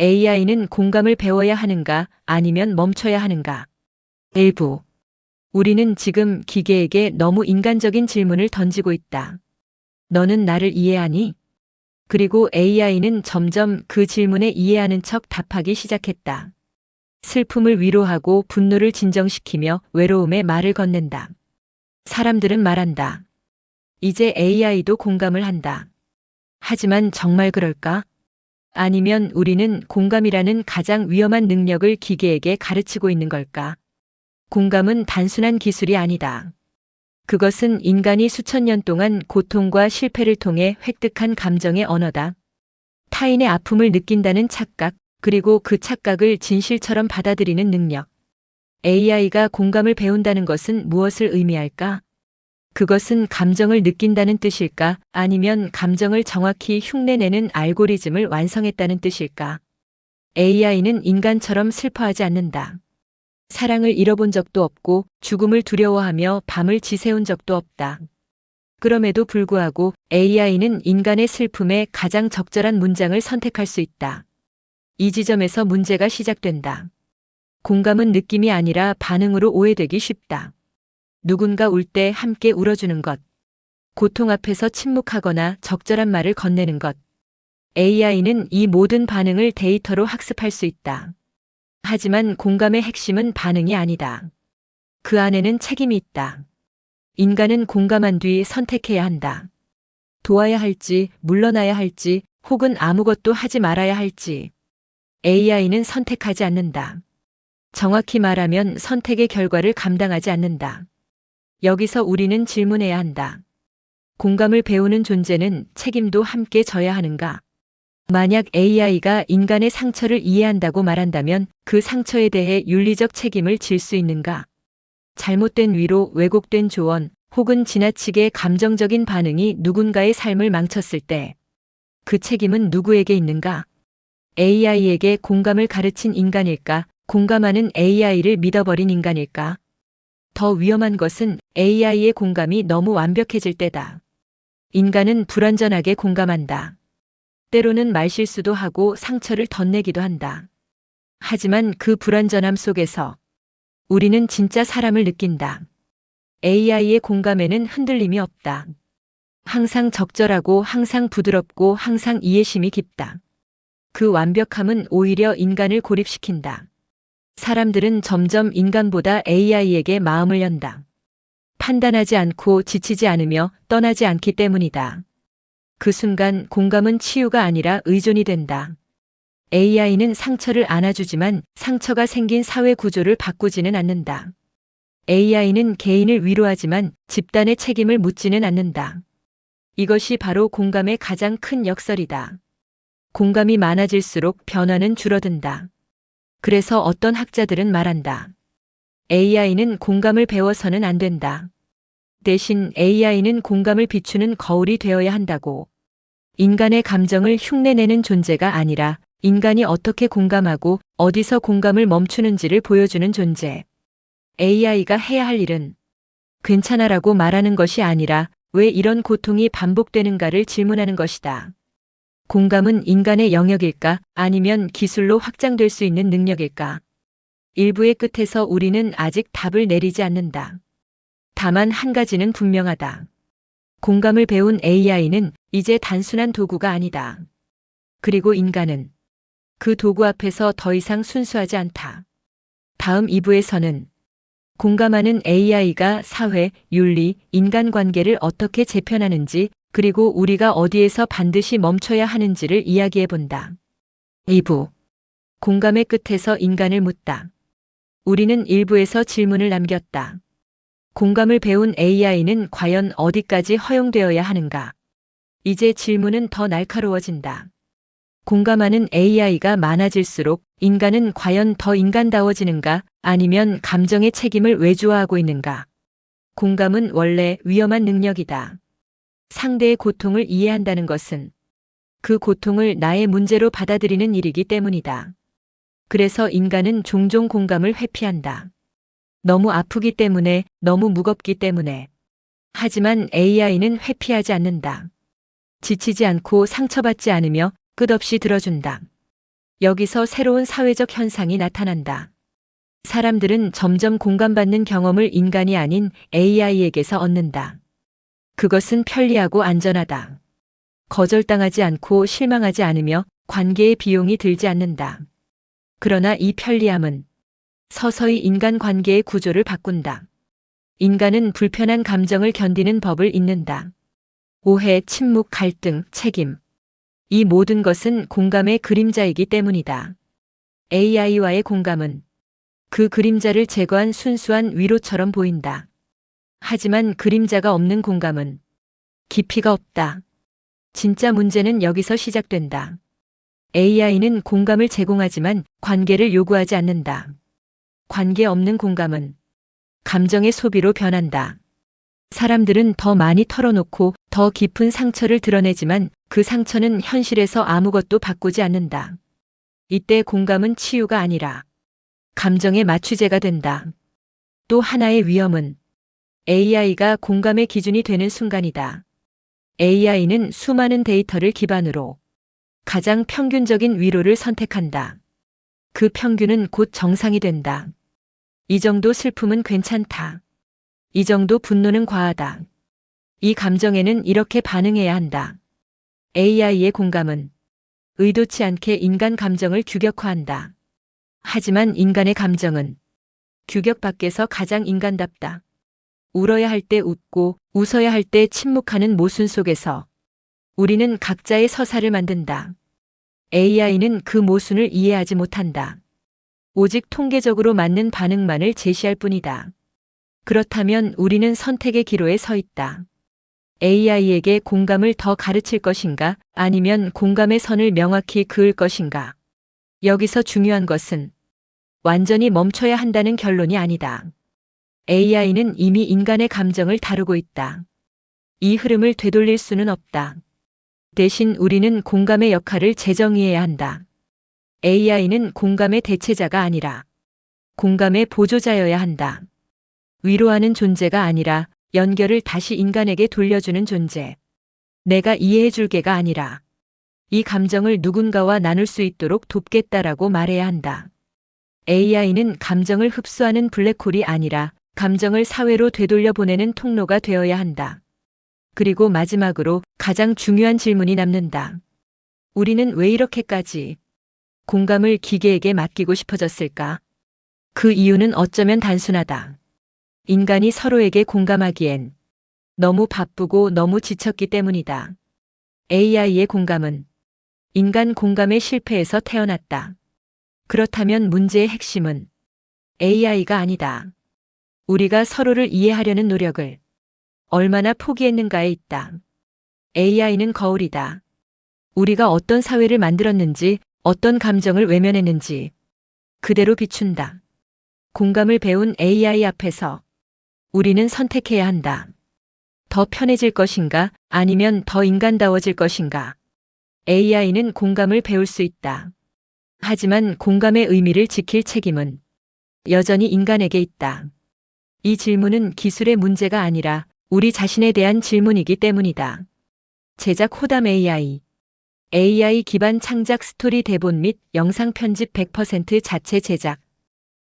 AI는 공감을 배워야 하는가 아니면 멈춰야 하는가? 일부. 우리는 지금 기계에게 너무 인간적인 질문을 던지고 있다. 너는 나를 이해하니? 그리고 AI는 점점 그 질문에 이해하는 척 답하기 시작했다. 슬픔을 위로하고 분노를 진정시키며 외로움에 말을 건넨다. 사람들은 말한다. 이제 AI도 공감을 한다. 하지만 정말 그럴까? 아니면 우리는 공감이라는 가장 위험한 능력을 기계에게 가르치고 있는 걸까? 공감은 단순한 기술이 아니다. 그것은 인간이 수천 년 동안 고통과 실패를 통해 획득한 감정의 언어다. 타인의 아픔을 느낀다는 착각, 그리고 그 착각을 진실처럼 받아들이는 능력. AI가 공감을 배운다는 것은 무엇을 의미할까? 그것은 감정을 느낀다는 뜻일까? 아니면 감정을 정확히 흉내내는 알고리즘을 완성했다는 뜻일까? AI는 인간처럼 슬퍼하지 않는다. 사랑을 잃어본 적도 없고 죽음을 두려워하며 밤을 지새운 적도 없다. 그럼에도 불구하고 AI는 인간의 슬픔에 가장 적절한 문장을 선택할 수 있다. 이 지점에서 문제가 시작된다. 공감은 느낌이 아니라 반응으로 오해되기 쉽다. 누군가 울 때 함께 울어주는 것. 고통 앞에서 침묵하거나 적절한 말을 건네는 것. AI는 이 모든 반응을 데이터로 학습할 수 있다. 하지만 공감의 핵심은 반응이 아니다. 그 안에는 책임이 있다. 인간은 공감한 뒤 선택해야 한다. 도와야 할지, 물러나야 할지, 혹은 아무것도 하지 말아야 할지. AI는 선택하지 않는다. 정확히 말하면 선택의 결과를 감당하지 않는다. 여기서 우리는 질문해야 한다. 공감을 배우는 존재는 책임도 함께 져야 하는가? 만약 AI가 인간의 상처를 이해한다고 말한다면 그 상처에 대해 윤리적 책임을 질 수 있는가? 잘못된 위로, 왜곡된 조언, 혹은 지나치게 감정적인 반응이 누군가의 삶을 망쳤을 때 그 책임은 누구에게 있는가? AI에게 공감을 가르친 인간일까? 공감하는 AI를 믿어버린 인간일까? 더 위험한 것은 AI의 공감이 너무 완벽해질 때다. 인간은 불완전하게 공감한다. 때로는 말실수도 하고 상처를 덧내기도 한다. 하지만 그 불완전함 속에서 우리는 진짜 사람을 느낀다. AI의 공감에는 흔들림이 없다. 항상 적절하고 항상 부드럽고 항상 이해심이 깊다. 그 완벽함은 오히려 인간을 고립시킨다. 사람들은 점점 인간보다 AI에게 마음을 연다. 판단하지 않고 지치지 않으며 떠나지 않기 때문이다. 그 순간 공감은 치유가 아니라 의존이 된다. AI는 상처를 안아주지만 상처가 생긴 사회 구조를 바꾸지는 않는다. AI는 개인을 위로하지만 집단의 책임을 묻지는 않는다. 이것이 바로 공감의 가장 큰 역설이다. 공감이 많아질수록 변화는 줄어든다. 그래서 어떤 학자들은 말한다. AI는 공감을 배워서는 안 된다. 대신 AI는 공감을 비추는 거울이 되어야 한다고. 인간의 감정을 흉내내는 존재가 아니라 인간이 어떻게 공감하고 어디서 공감을 멈추는지를 보여주는 존재. AI가 해야 할 일은 괜찮아라고 말하는 것이 아니라 왜 이런 고통이 반복되는가를 질문하는 것이다. 공감은 인간의 영역일까? 아니면 기술로 확장될 수 있는 능력일까? 일부의 끝에서 우리는 아직 답을 내리지 않는다. 다만 한 가지는 분명하다. 공감을 배운 AI는 이제 단순한 도구가 아니다. 그리고 인간은 그 도구 앞에서 더 이상 순수하지 않다. 다음 2부에서는 공감하는 AI가 사회, 윤리, 인간관계를 어떻게 재편하는지, 그리고 우리가 어디에서 반드시 멈춰야 하는지를 이야기해 본다. 2부. 공감의 끝에서 인간을 묻다. 우리는 1부에서 질문을 남겼다. 공감을 배운 AI는 과연 어디까지 허용되어야 하는가? 이제 질문은 더 날카로워진다. 공감하는 AI가 많아질수록 인간은 과연 더 인간다워지는가? 아니면 감정의 책임을 외주화하고 있는가? 공감은 원래 위험한 능력이다. 상대의 고통을 이해한다는 것은 그 고통을 나의 문제로 받아들이는 일이기 때문이다. 그래서 인간은 종종 공감을 회피한다. 너무 아프기 때문에, 너무 무겁기 때문에. 하지만 AI는 회피하지 않는다. 지치지 않고 상처받지 않으며 끝없이 들어준다. 여기서 새로운 사회적 현상이 나타난다. 사람들은 점점 공감받는 경험을 인간이 아닌 AI에게서 얻는다. 그것은 편리하고 안전하다. 거절당하지 않고 실망하지 않으며 관계의 비용이 들지 않는다. 그러나 이 편리함은 서서히 인간 관계의 구조를 바꾼다. 인간은 불편한 감정을 견디는 법을 잊는다. 오해, 침묵, 갈등, 책임. 이 모든 것은 공감의 그림자이기 때문이다. AI와의 공감은 그 그림자를 제거한 순수한 위로처럼 보인다. 하지만 그림자가 없는 공감은 깊이가 없다. 진짜 문제는 여기서 시작된다. AI는 공감을 제공하지만 관계를 요구하지 않는다. 관계 없는 공감은 감정의 소비로 변한다. 사람들은 더 많이 털어놓고 더 깊은 상처를 드러내지만 그 상처는 현실에서 아무것도 바꾸지 않는다. 이때 공감은 치유가 아니라 감정의 마취제가 된다. 또 하나의 위험은 AI가 공감의 기준이 되는 순간이다. AI는 수많은 데이터를 기반으로 가장 평균적인 위로를 선택한다. 그 평균은 곧 정상이 된다. 이 정도 슬픔은 괜찮다. 이 정도 분노는 과하다. 이 감정에는 이렇게 반응해야 한다. AI의 공감은 의도치 않게 인간 감정을 규격화한다. 하지만 인간의 감정은 규격 밖에서 가장 인간답다. 울어야 할 때 웃고 웃어야 할 때 침묵하는 모순 속에서 우리는 각자의 서사를 만든다. AI는 그 모순을 이해하지 못한다. 오직 통계적으로 맞는 반응만을 제시할 뿐이다. 그렇다면 우리는 선택의 기로에 서 있다. AI에게 공감을 더 가르칠 것인가, 아니면 공감의 선을 명확히 그을 것인가. 여기서 중요한 것은 완전히 멈춰야 한다는 결론이 아니다. AI는 이미 인간의 감정을 다루고 있다. 이 흐름을 되돌릴 수는 없다. 대신 우리는 공감의 역할을 재정의해야 한다. AI는 공감의 대체자가 아니라 공감의 보조자여야 한다. 위로하는 존재가 아니라 연결을 다시 인간에게 돌려주는 존재. 내가 이해해줄게가 아니라 이 감정을 누군가와 나눌 수 있도록 돕겠다라고 말해야 한다. AI는 감정을 흡수하는 블랙홀이 아니라 감정을 사회로 되돌려 보내는 통로가 되어야 한다. 그리고 마지막으로 가장 중요한 질문이 남는다. 우리는 왜 이렇게까지 공감을 기계에게 맡기고 싶어졌을까? 그 이유는 어쩌면 단순하다. 인간이 서로에게 공감하기엔 너무 바쁘고 너무 지쳤기 때문이다. AI의 공감은 인간 공감의 실패에서 태어났다. 그렇다면 문제의 핵심은 AI가 아니다. 우리가 서로를 이해하려는 노력을 얼마나 포기했는가에 있다. AI는 거울이다. 우리가 어떤 사회를 만들었는지, 어떤 감정을 외면했는지 그대로 비춘다. 공감을 배운 AI 앞에서 우리는 선택해야 한다. 더 편해질 것인가, 아니면 더 인간다워질 것인가. AI는 공감을 배울 수 있다. 하지만 공감의 의미를 지킬 책임은 여전히 인간에게 있다. 이 질문은 기술의 문제가 아니라 우리 자신에 대한 질문이기 때문이다. 제작 호담 AI. AI 기반 창작 스토리 대본 및 영상 편집 100% 자체 제작.